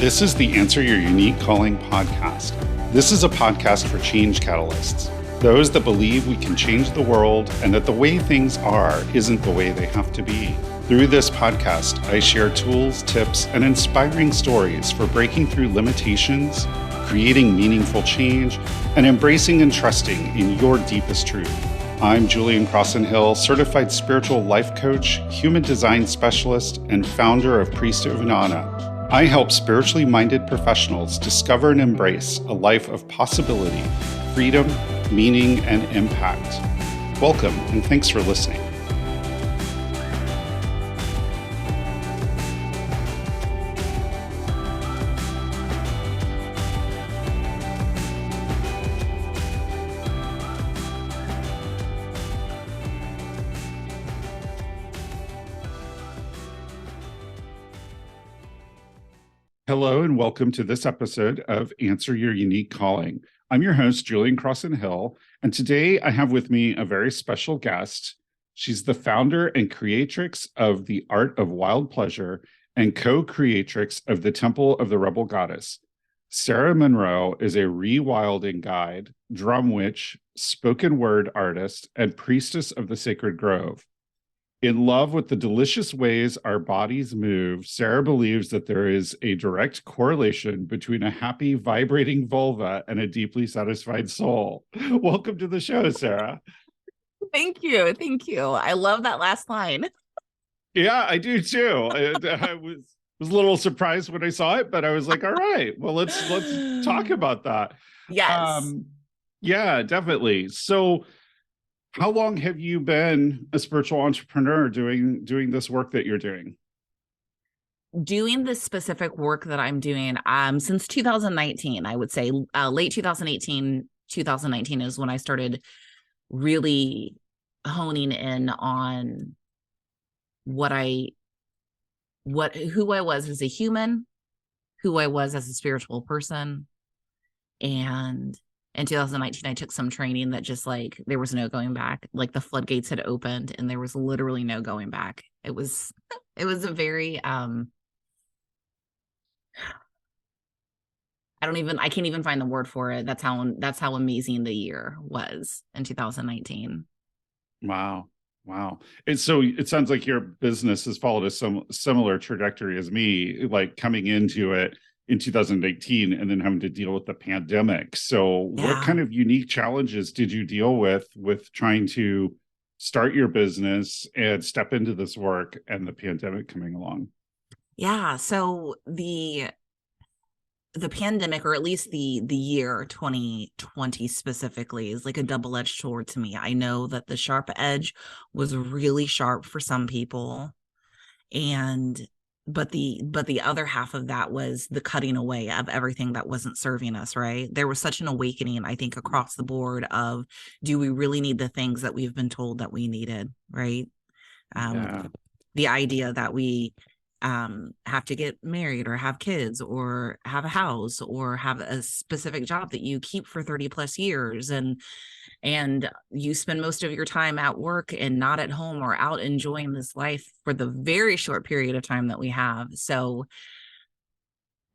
This is the Answer Your Unique Calling podcast. This is a podcast for change catalysts, those that believe we can change the world and that the way things are isn't the way they have to be. Through this podcast, I share tools, tips, and inspiring stories for breaking through limitations, creating meaningful change, and embracing and trusting in your deepest truth. I'm Julian Crosson-Hill, certified spiritual life coach, human design specialist, and founder of Priestess. I help spiritually minded professionals discover and embrace a life of possibility, freedom, meaning, and impact. Welcome, and thanks for listening. Hello, and welcome to this episode of Answer Your Unique Calling. I'm your host, Julian Crosson-Hill, and today I have with me a very special guest. She's the founder and creatrix of The Art of Wild Pleasure and co-creatrix of the Temple of the Rebel Goddess. Sarah Monroe is a rewilding guide, drum witch, spoken word artist, and priestess of the sacred grove. In love with the delicious ways our bodies move, Sarah believes that there is a direct correlation between a happy, vibrating vulva and a deeply satisfied soul. Welcome to the show, Sarah. Thank you. Thank you. I love that last line. Yeah, I do too. I was a little surprised when I saw it, but I was like, all right, well, let's talk about that. Yes. Yeah, definitely. So how long have you been a spiritual entrepreneur doing this work that you're doing? Doing this specific work that I'm doing since 2019, I would say late 2018, 2019 is when I started really honing in on who I was as a human, who I was as a spiritual person. And in 2019, I took some training that just like, there was no going back. Like the floodgates had opened and there was literally no going back. It was a very, I can't even find the word for it. That's how amazing the year was in 2019. Wow. And so it sounds like your business has followed a similar trajectory as me, like coming into it in 2018 and then having to deal with the pandemic. So Yeah. What kind of unique challenges did you deal with trying to start your business and step into this work and the pandemic coming along? Yeah. So the pandemic, or at least the year 2020 specifically, is like a double-edged sword to me. I know that the sharp edge was really sharp for some people, but the other half of that was the cutting away of everything that wasn't serving us, right? There was such an awakening, I think, across the board of, do we really need the things that we've been told that we needed, right? The idea that we have to get married or have kids or have a house or have a specific job that you keep for 30 plus years, and you spend most of your time at work and not at home or out enjoying this life for the very short period of time that we have. So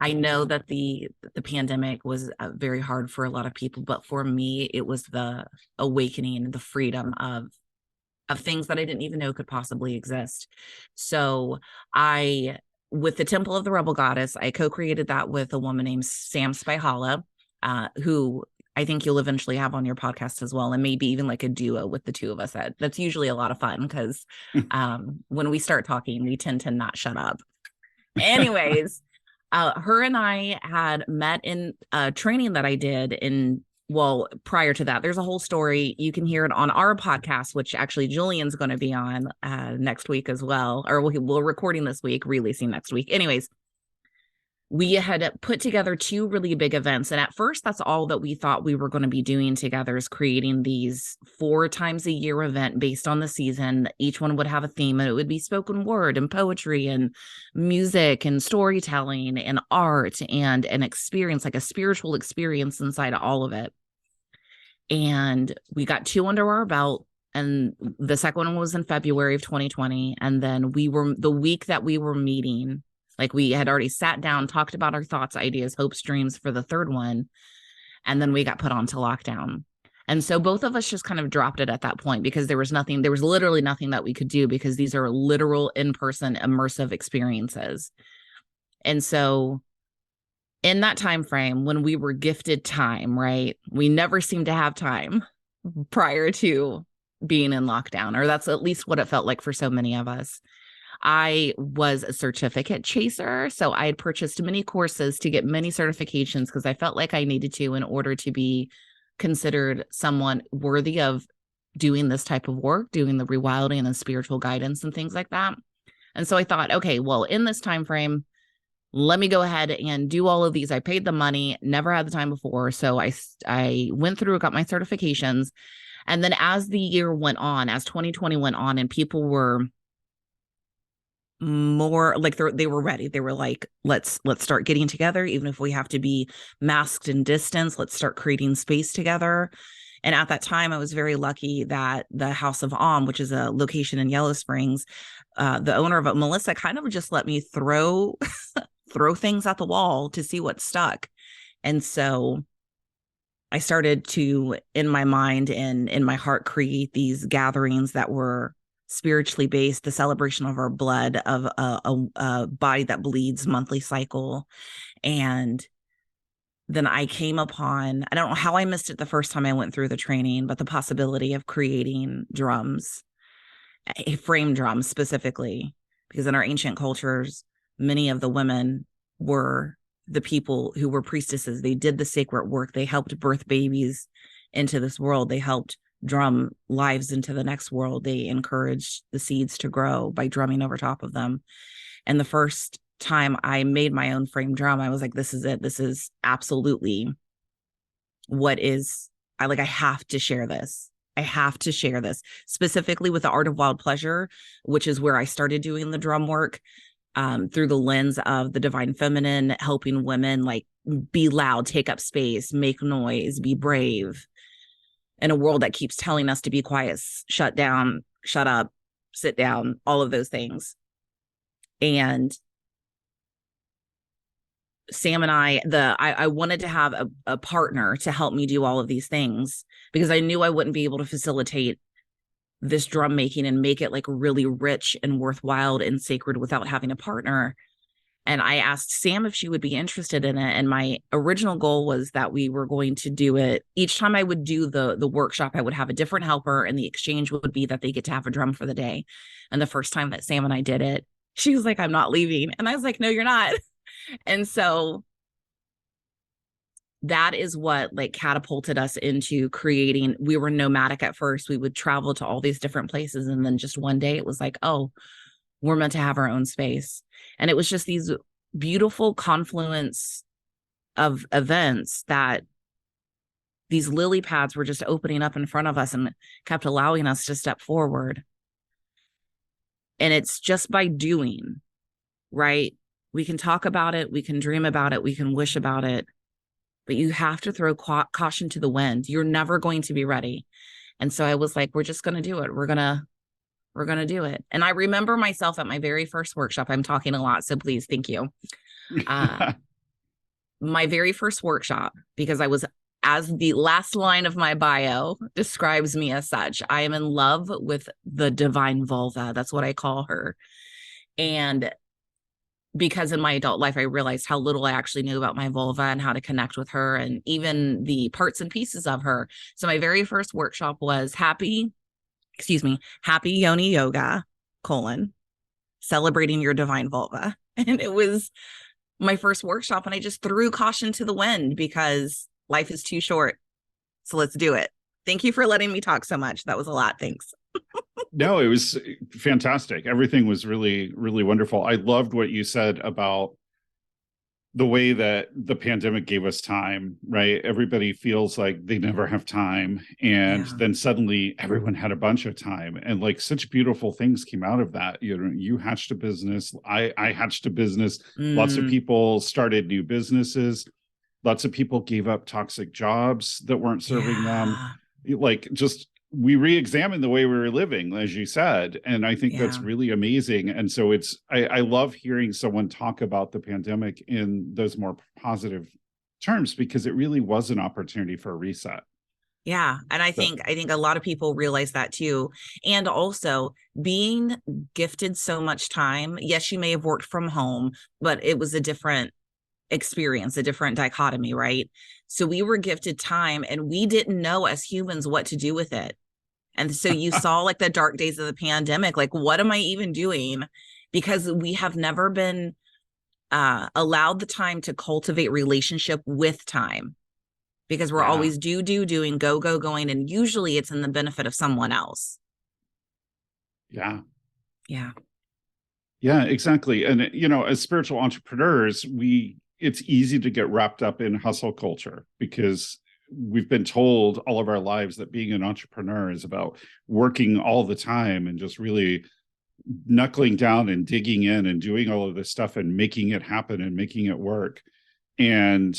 I know that the pandemic was very hard for a lot of people, but for me, it was the awakening, the freedom of things that I didn't even know could possibly exist. So with the Temple of the Rebel Goddess, I co-created that with a woman named Sam Spihala, who I think you'll eventually have on your podcast as well, and maybe even like a duo with the two of us. That's usually a lot of fun because when we start talking, we tend to not shut up. Anyways, her and I had met in a training that I did prior to that. There's a whole story. You can hear it on our podcast, which actually Julian's going to be on next week as well. Or we're recording this week, releasing next week. Anyways, we had put together two really big events. And at first, that's all that we thought we were going to be doing together, is creating these 4 times a year event based on the season. Each one would have a theme, and it would be spoken word and poetry and music and storytelling and art and an experience, like a spiritual experience inside of all of it. And we got 2 under our belt. And the second one was in February of 2020. And then the week that we were meeting Like we had already sat down, talked about our thoughts, ideas, hopes, dreams for the third one. And then we got put onto lockdown. And so both of us just kind of dropped it at that point because there was literally nothing that we could do because these are literal in-person immersive experiences. And so in that time frame, when we were gifted time, right, we never seemed to have time prior to being in lockdown, or that's at least what it felt like for so many of us. I was a certificate chaser. So I had purchased many courses to get many certifications because I felt like I needed to in order to be considered someone worthy of doing this type of work, doing the rewilding and spiritual guidance and things like that. And so I thought, okay, well, in this time frame, let me go ahead and do all of these. I paid the money, never had the time before. So I went through, got my certifications. And then as the year went on, as 2020 went on, and people were more like they were ready. They were like, let's start getting together, even if we have to be masked and distanced. Let's start creating space together. And at that time, I was very lucky that the House of Om, which is a location in Yellow Springs, the owner of it, Melissa, kind of just let me throw things at the wall to see what stuck. And so I started to, in my mind and in my heart, create these gatherings that were spiritually based, the celebration of our blood, of a body that bleeds monthly cycle. And then I came upon, I don't know how I missed it the first time I went through the training, but the possibility of creating drums, a frame drum specifically, because in our ancient cultures, many of the women were the people who were priestesses. They did the sacred work. They helped birth babies into this world. They helped drum lives into the next world. They encouraged the seeds to grow by drumming over top of them. And the first time I made my own frame drum, I was like, this is it. This is absolutely what is, I have to share this. I have to share this specifically with the Art of Wild Pleasure, which is where I started doing the drum work, through the lens of the divine feminine, helping women like be loud, take up space, make noise, be brave in a world that keeps telling us to be quiet, shut down, shut up, sit down, all of those things. And Sam and I wanted to have a partner to help me do all of these things because I knew I wouldn't be able to facilitate this drum making and make it like really rich and worthwhile and sacred without having a partner. And I asked Sam if she would be interested in it. And my original goal was that we were going to do it. Each time I would do the workshop, I would have a different helper, and the exchange would be that they get to have a drum for the day. And the first time that Sam and I did it, she was like, I'm not leaving. And I was like, no, you're not. And so that is what like catapulted us into creating. We were nomadic at first. We would travel to all these different places. And then just one day it was like, oh, we're meant to have our own space. And it was just these beautiful confluence of events that these lily pads were just opening up in front of us and kept allowing us to step forward. And it's just by doing, right? We can talk about it. We can dream about it. We can wish about it. But you have to throw caution to the wind. You're never going to be ready. And so I was like, we're just going to do it. We're going to do it. And I remember myself at my very first workshop. I'm talking a lot, so please, thank you. My very first workshop, because I was, as the last line of my bio describes me as such, I am in love with the divine vulva. That's what I call her. And because in my adult life, I realized how little I actually knew about my vulva and how to connect with her and even the parts and pieces of her. So my very first workshop was happy yoni yoga, celebrating your divine vulva. And it was my first workshop. And I just threw caution to the wind because life is too short. So let's do it. Thank you for letting me talk so much. That was a lot. Thanks. No, it was fantastic. Everything was really, really wonderful. I loved what you said about the way that the pandemic gave us time, right? Everybody feels like they never have time. And then suddenly everyone had a bunch of time, and like such beautiful things came out of that. You know, you hatched a business. I hatched a business. Lots of people started new businesses. Lots of people gave up toxic jobs that weren't serving them. Like just we re-examined the way we were living, as you said. And I think that's Yeah. really amazing. And so I love hearing someone talk about the pandemic in those more positive terms, because it really was an opportunity for a reset. Yeah. And I So, think a lot of people realize that too. And also being gifted so much time. Yes, you may have worked from home, but it was a different experience, a different dichotomy, right? So we were gifted time and we didn't know as humans what to do with it. And so you saw like the dark days of the pandemic, like, what am I even doing? Because we have never been allowed the time to cultivate relationship with time, because we're yeah. always doing, going. And usually it's in the benefit of someone else. Yeah. Yeah. Yeah, exactly. And, as spiritual entrepreneurs, it's easy to get wrapped up in hustle culture, because we've been told all of our lives that being an entrepreneur is about working all the time and just really knuckling down and digging in and doing all of this stuff and making it happen and making it work. And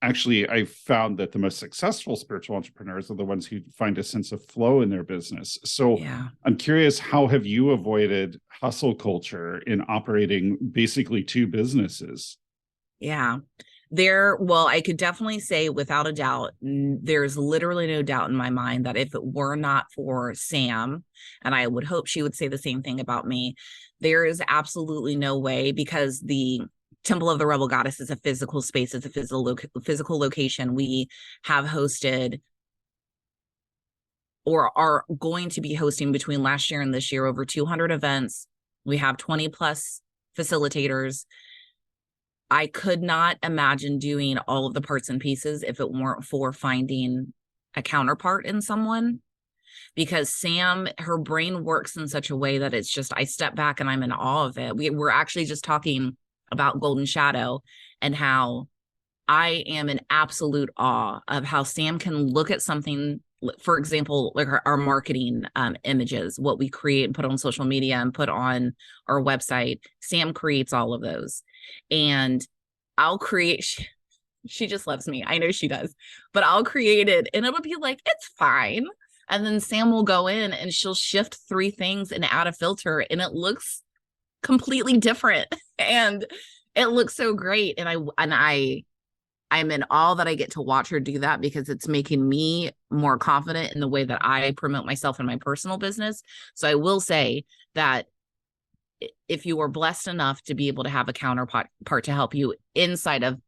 actually, I found that the most successful spiritual entrepreneurs are the ones who find a sense of flow in their business. So Yeah. I'm curious, how have you avoided hustle culture in operating basically two businesses? Yeah. Well, I could definitely say without a doubt, there's literally no doubt in my mind that if it were not for Sam, and I would hope she would say the same thing about me, there is absolutely no way, because the Temple of the Rebel Goddess is a physical space. It's a physical location. We have hosted, or are going to be hosting, between last year and this year, over 200 events. We have 20 plus facilitators. I could not imagine doing all of the parts and pieces if it weren't for finding a counterpart in someone, because Sam, her brain works in such a way that it's just, I step back and I'm in awe of it. We're actually just talking about Golden Shadow and how I am in absolute awe of how Sam can look at something, for example, like our marketing images, what we create and put on social media and put on our website. Sam creates all of those. And I'll create, she just loves me. I know she does, but I'll create it and it'll be like, it's fine. And then Sam will go in and she'll shift 3 things and add a filter and it looks completely different. And it looks so great. And I'm in awe that I get to watch her do that, because it's making me more confident in the way that I promote myself in my personal business. So I will say that if you are blessed enough to be able to have a counterpart to help you inside of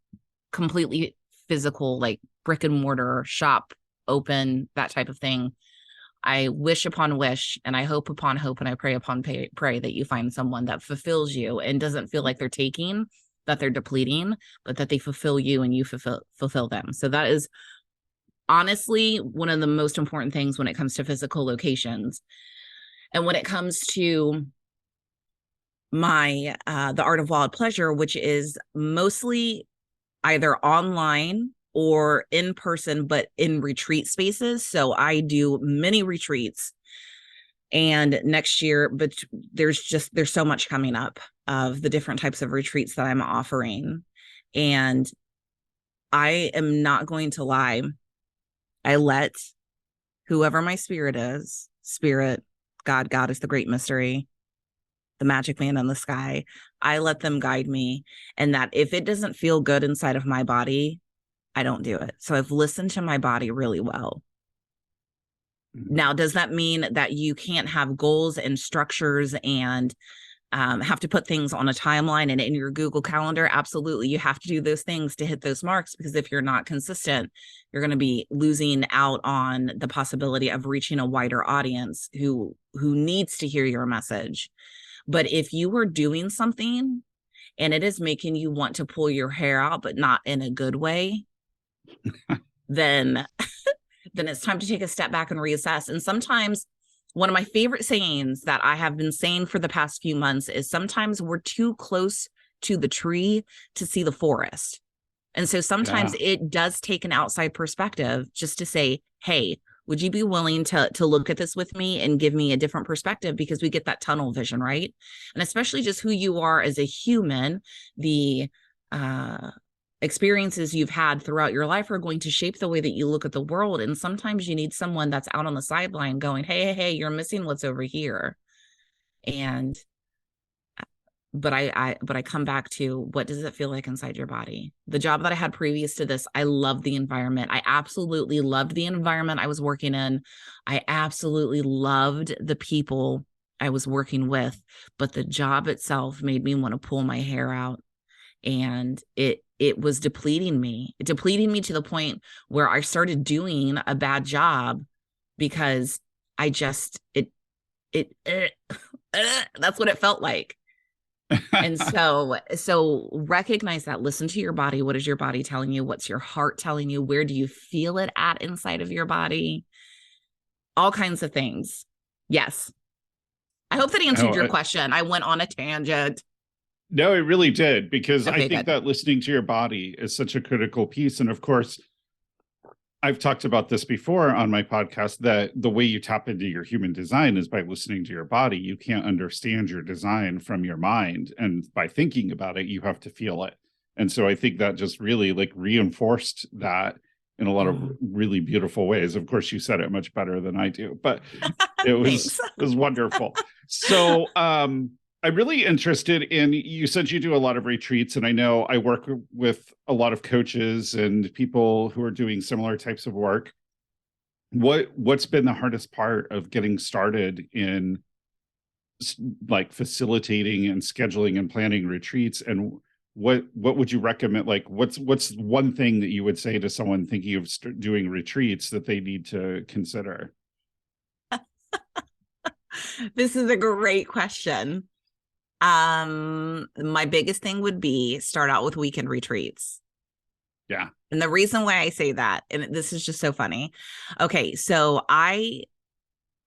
completely physical, like brick and mortar shop, open, that type of thing, I wish upon wish, and I hope upon hope, and I pray upon pray that you find someone that fulfills you and doesn't feel like they're taking, that they're depleting, but that they fulfill you and you fulfill them. So that is honestly one of the most important things when it comes to physical locations. And when it comes to my the Art of Wild Pleasure, which is mostly either online or in person, but in retreat spaces. So I do many retreats, and next year, but there's so much coming up of the different types of retreats that I'm offering. And I am not going to lie. I let whoever my spirit is, spirit, God, Goddess, the great mystery, the magic man in the sky, I let them guide me. And that if it doesn't feel good inside of my body, I don't do it. So I've listened to my body really well. Now, does that mean that you can't have goals and structures and have to put things on a timeline and in your Google Calendar? Absolutely. You have to do those things to hit those marks, because if you're not consistent, you're going to be losing out on the possibility of reaching a wider audience who needs to hear your message. But if you are doing something and it is making you want to pull your hair out, but not in a good way, then it's time to take a step back and reassess. And sometimes one of my favorite sayings that I have been saying for the past few months is, sometimes we're too close to the tree to see the forest. And so sometimes it does take an outside perspective just to say, hey, would you be willing to look at this with me and give me a different perspective? Because we get that tunnel vision, right? And especially just who you are as a human, the experiences you've had throughout your life are going to shape the way that you look at the world. And sometimes you need someone that's out on the sideline going, hey, you're missing what's over here. And but I come back to, what does it feel like inside your body? The job that I had previous to this, I loved the environment. I absolutely loved the environment I was working in. I absolutely loved the people I was working with, but the job itself made me want to pull my hair out. And it was depleting me to the point where I started doing a bad job because I just, that's what it felt like. And so recognize that, listen to your body. What is your body telling you? What's your heart telling you? Where do you feel it at inside of your body? All kinds of things. Yes. I hope that answered your question. I went on a tangent. No, it really did, because I think that listening to your body is such a critical piece. And of course, I've talked about this before on my podcast, that the way you tap into your human design is by listening to your body. You can't understand your design from your mind. And by thinking about it, you have to feel it. And so I think that just really like reinforced that in a lot of really beautiful ways. Of course, you said it much better than I do, but it was wonderful. So I'm really interested in, you said you do a lot of retreats, and I know I work with a lot of coaches and people who are doing similar types of work. What's been the hardest part of getting started in like facilitating and scheduling and planning retreats? And what would you recommend? Like, what's one thing that you would say to someone thinking of doing retreats that they need to consider? This is a great question. My biggest thing would be start out with weekend retreats. Yeah. And the reason why I say that, and this is just so funny. Okay. So I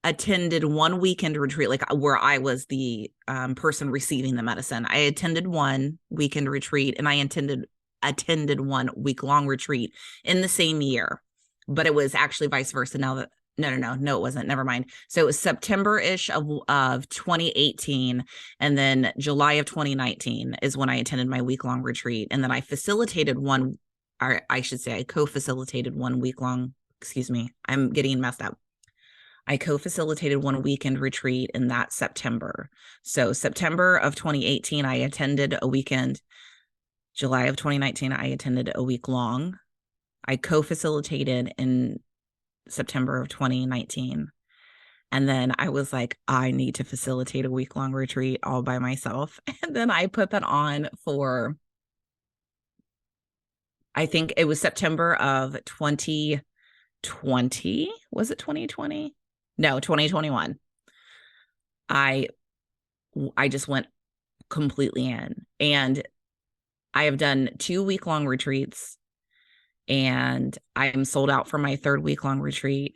attended one weekend retreat, like where I was the person receiving the medicine. I attended one weekend retreat, and I attended 1 week-long retreat in the same year, but it was actually vice versa. Now that No, it wasn't. Never mind. So it was September-ish of 2018. And then July of 2019 is when I attended my week-long retreat. And then I facilitated one, or I should say I co-facilitated 1 week-long, excuse me, I'm getting messed up. I co-facilitated 1 weekend retreat in that September. So September of 2018, I attended a weekend. July of 2019, I attended a week-long. I co-facilitated in September of 2019. And then I was like, I need to facilitate a week-long retreat all by myself. And then I put that on for, I think it was September of 2020. Was it 2020? No, 2021. I just went completely in. And I have done 2 week-long retreats, and I'm sold out for my 3rd week-long retreat.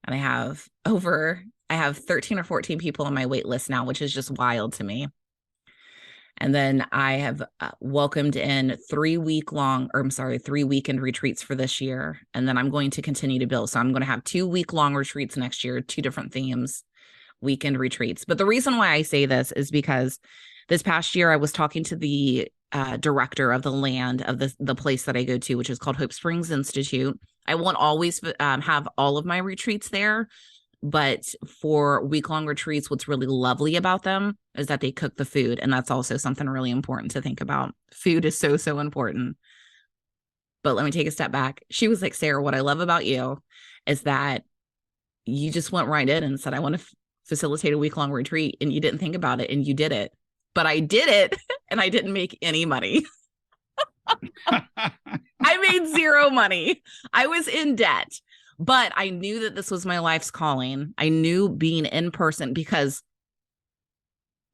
And I have 13 or 14 people on my wait list now, which is just wild to me. And then I have welcomed in 3 weekend retreats for this year. And then I'm going to continue to build. So I'm going to have 2 week-long retreats next year, 2 different themes, weekend retreats. But the reason why I say this is because this past year I was talking to the director of the land of the place that I go to, which is called Hope Springs Institute. I won't always have all of my retreats there, but for week-long retreats, what's really lovely about them is that they cook the food. And that's also something really important to think about. Food is so, so important. But let me take a step back. She was like, Sarah, what I love about you is that you just went right in and said, I want to facilitate a week-long retreat. And you didn't think about it, and you did it. But I did it, and I didn't make any money. I made 0 money. I was in debt, but I knew that this was my life's calling. I knew being in person, because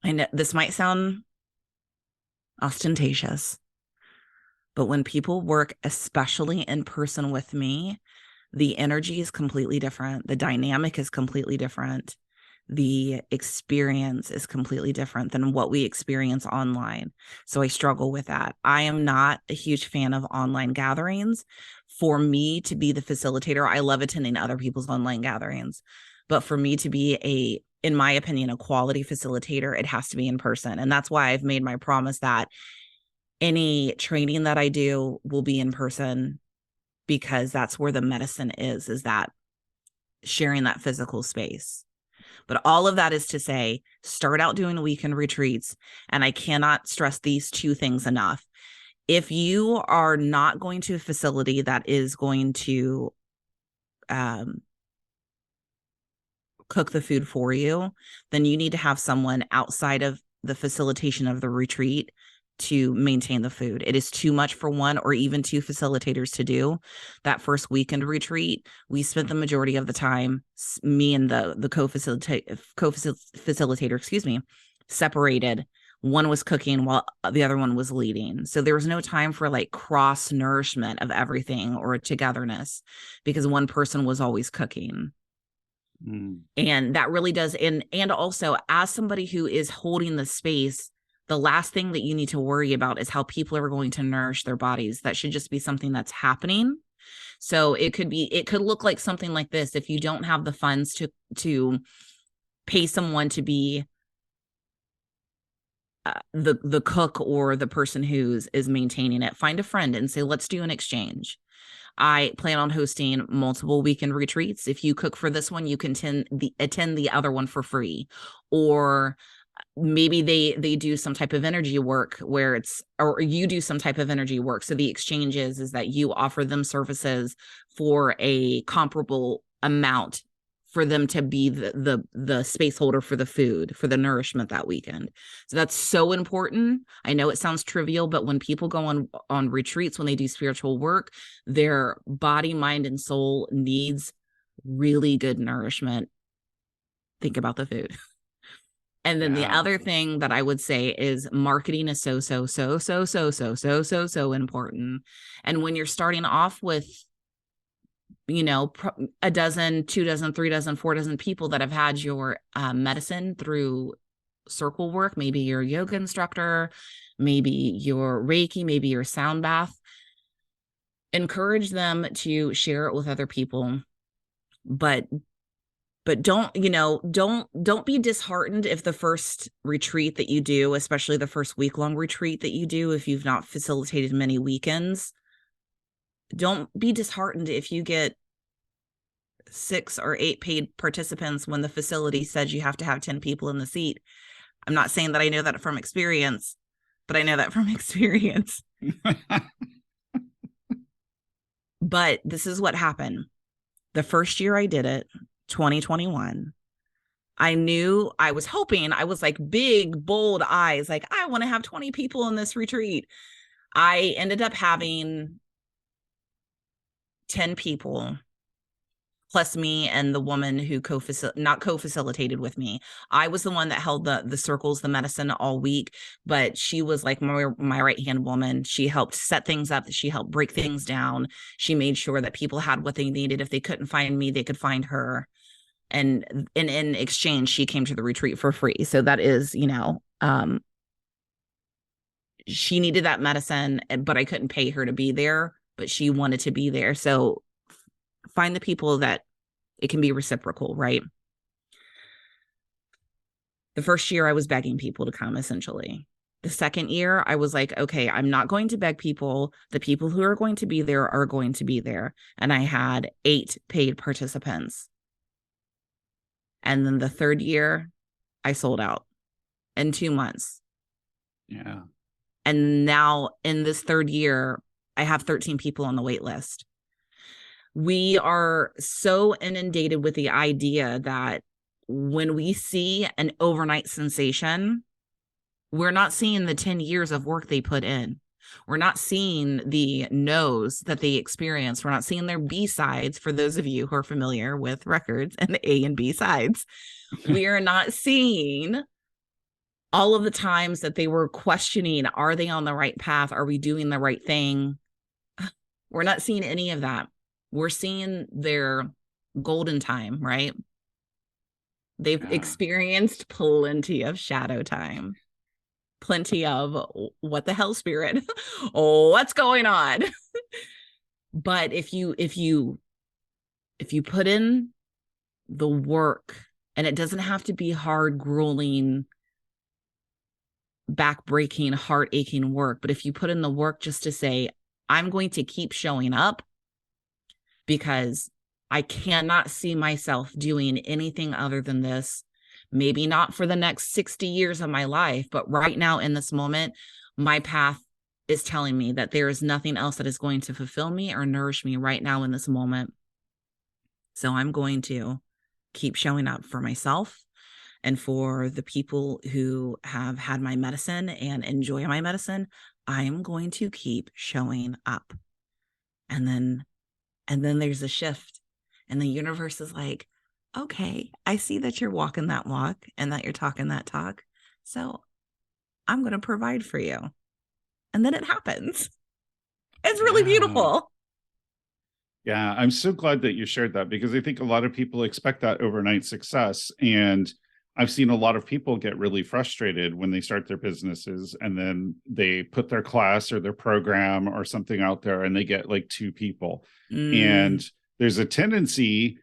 I know this might sound ostentatious, but when people work, especially in person with me, the energy is completely different. The dynamic is completely different. The experience is completely different than what we experience online. So I struggle with that. I am not a huge fan of online gatherings. For me to be the facilitator, I love attending other people's online gatherings. But for me to be in my opinion, a quality facilitator, it has to be in person. And that's why I've made my promise that Any training that I do will be in person, because that's where the medicine is that sharing that physical space. But all of that is to say, start out doing weekend retreats. And I cannot stress these two things enough. If you are not going to a facility that is going to cook the food for you, then you need to have someone outside of the facilitation of the retreat to maintain the food. It is too much for one or even two facilitators to do. That first weekend retreat, we spent the majority of the time, me and the co-facilitator, excuse me, separated. One was cooking while the other one was leading. So there was no time for like cross nourishment of everything or togetherness, because one person was always cooking. And that really does. And also, as somebody who is holding the space, the last thing that you need to worry about is how people are going to nourish their bodies. That should just be something that's happening. So it could look like something like this. If you don't have the funds to pay someone to be the cook or the person who's maintaining it, find a friend and say, let's do an exchange. I plan on hosting multiple weekend retreats. If you cook for this one, you can attend the other one for free. Or maybe they do some type of energy work or you do some type of energy work. So the exchange is that you offer them services for a comparable amount for them to be the space holder for the food, for the nourishment that weekend. So that's so important. I know it sounds trivial, but when people go on retreats, when they do spiritual work, their body, mind, and soul needs really good nourishment. Think about the food. And then the other thing that I would say is marketing is so important. And when you're starting off with, a dozen, 2 dozen, 3 dozen, 4 dozen people that have had your medicine through circle work, maybe your yoga instructor, maybe your Reiki, maybe your sound bath, encourage them to share it with other people. But don't be disheartened if the first retreat that you do, especially the first week-long retreat that you do, if you've not facilitated many weekends, don't be disheartened if you get 6 or 8 paid participants when the facility says you have to have 10 people in the seat. I'm not saying that I know that from experience, but I know that from experience. But this is what happened. The first year I did it, 2021, I knew, I was hoping, I was like big, bold eyes, like I want to have 20 people in this retreat. I ended up having 10 people plus me and the woman who not co-facilitated with me. I was the one that held the circles, the medicine all week, but she was like my right-hand woman. She helped set things up. She helped break things down. She made sure that people had what they needed. If they couldn't find me, they could find her. And in exchange, she came to the retreat for free. So that is, she needed that medicine, but I couldn't pay her to be there, but she wanted to be there. So find the people that it can be reciprocal, right? The first year I was begging people to come, essentially. The second year I was like, okay, I'm not going to beg people. The people who are going to be there are going to be there. And I had 8 paid participants. And then the third year I sold out in 2 months. Yeah. And now in this third year, I have 13 people on the wait list. We are so inundated with the idea that when we see an overnight sensation, we're not seeing the 10 years of work they put in. We're not seeing the no's that they experience. We're not seeing their B sides, for those of you who are familiar with records and the A and B sides. We are not seeing all of the times that they were questioning, are they on the right path? Are we doing the right thing? We're not seeing any of that. We're seeing their golden time, right? They've experienced plenty of shadow time, plenty of what the hell, spirit, what's going on? But if you put in the work, and it doesn't have to be hard, grueling back-breaking, heart-aching work. But if you put in the work just to say, I'm going to keep showing up because I cannot see myself doing anything other than this, maybe not for the next 60 years of my life, but right now in this moment, my path is telling me that there is nothing else that is going to fulfill me or nourish me right now in this moment. So I'm going to keep showing up for myself and for the people who have had my medicine and enjoy my medicine. I'm going to keep showing up. And then there's a shift, and the universe is like, okay, I see that you're walking that walk and that you're talking that talk. So I'm going to provide for you. And then it happens. It's really beautiful. Yeah, I'm so glad that you shared that, because I think a lot of people expect that overnight success. And I've seen a lot of people get really frustrated when they start their businesses and then they put their class or their program or something out there and they get like 2 people. And there's a tendency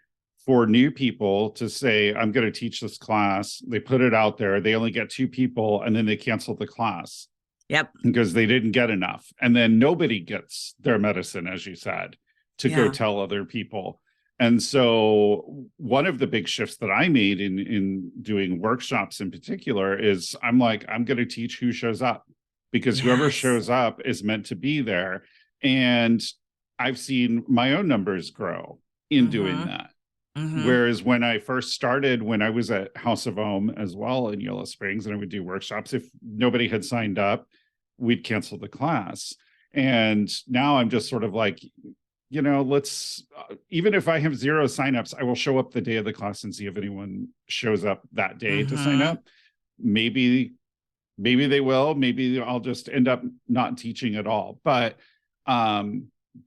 for new people to say, I'm going to teach this class. They put it out there. They only get 2 people and then they cancel the class. Yep. Because they didn't get enough. And then nobody gets their medicine, as you said, to go tell other people. And so one of the big shifts that I made in doing workshops in particular is I'm like, I'm going to teach who shows up, because whoever shows up is meant to be there. And I've seen my own numbers grow in doing that. Whereas when I first started, when I was at House of Om as well in Yellow Springs, and I would do workshops, if nobody had signed up, we'd cancel the class. And now I'm just sort of like, you know, let's, even if I have 0 signups, I will show up the day of the class and see if anyone shows up that day to sign up. Maybe they will, maybe I'll just end up not teaching at all. But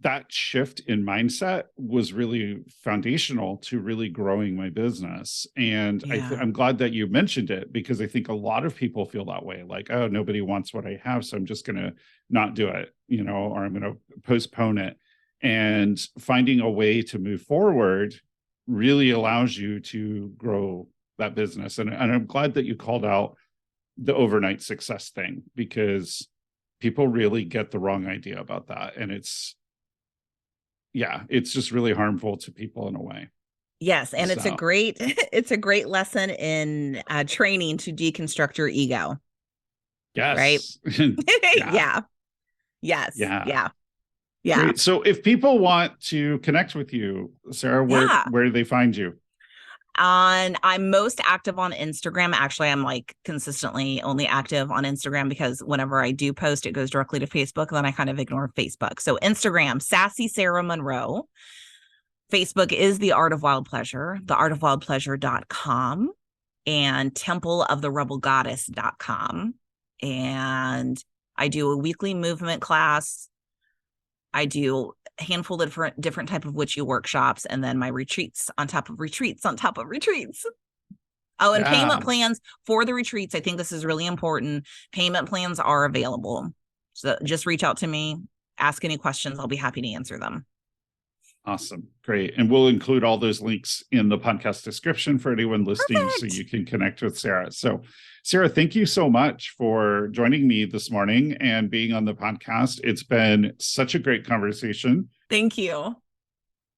that shift in mindset was really foundational to really growing my business. And I'm glad that you mentioned it, because I think a lot of people feel that way, like, oh, nobody wants what I have, so I'm just going to not do it, you know, or I'm going to postpone it. And finding a way to move forward really allows you to grow that business. And I'm glad that you called out the overnight success thing, because people really get the wrong idea about that. And it's just really harmful to people in a way. Yes. And it's a great lesson in training to deconstruct your ego. Yes. Right. Yes. Yeah. Great. So if people want to connect with you, Sarah, where do they find you? I'm most active on Instagram. Actually, I'm like consistently only active on Instagram, because whenever I do post, it goes directly to Facebook. Then I kind of ignore Facebook. So Instagram, Sassy Sarah Monroe. Facebook is The Art of Wild Pleasure, theartofwildpleasure.com, and templeoftherebelgoddess.com. And I do a weekly movement class. I do a handful of different type of witchy workshops, and then my retreats on top of retreats on top of retreats. Oh, and payment plans for the retreats. I think this is really important. Payment plans are available. So just reach out to me, ask any questions. I'll be happy to answer them. Awesome. Great. And we'll include all those links in the podcast description for anyone listening. Perfect. So you can connect with Sarah. So Sarah, thank you so much for joining me this morning and being on the podcast. It's been such a great conversation. Thank you.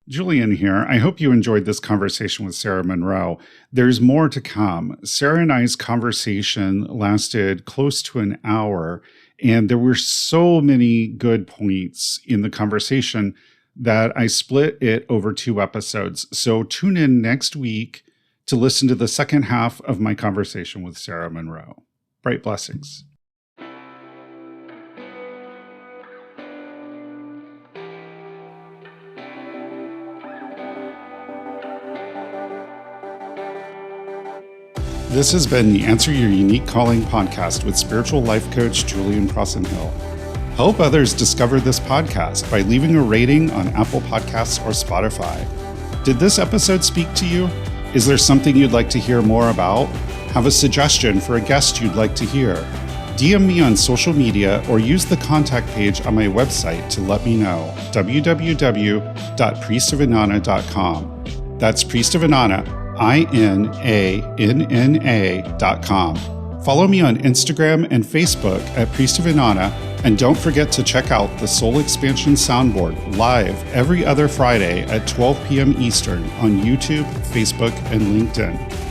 Julian here. I hope you enjoyed this conversation with Sarah Monroe. There's more to come. Sarah and I's conversation lasted close to an hour, and there were so many good points in the conversation that I split it over 2 episodes. So tune in next week to listen to the second half of my conversation with Sarah Monroe. Bright blessings. This has been the Answer Your Unique Calling podcast with spiritual life coach Julian Crosson-Hill. Help others discover this podcast by leaving a rating on Apple Podcasts or Spotify. Did this episode speak to you? Is there something you'd like to hear more about? Have a suggestion for a guest you'd like to hear? DM me on social media or use the contact page on my website to let me know. www.priestofannana.com. That's Priest of Inanna, INANNA.com. Follow me on Instagram and Facebook at Priest of Inanna, and don't forget to check out the Soul Expansion Soundboard live every other Friday at 12 p.m. Eastern on YouTube, Facebook, and LinkedIn.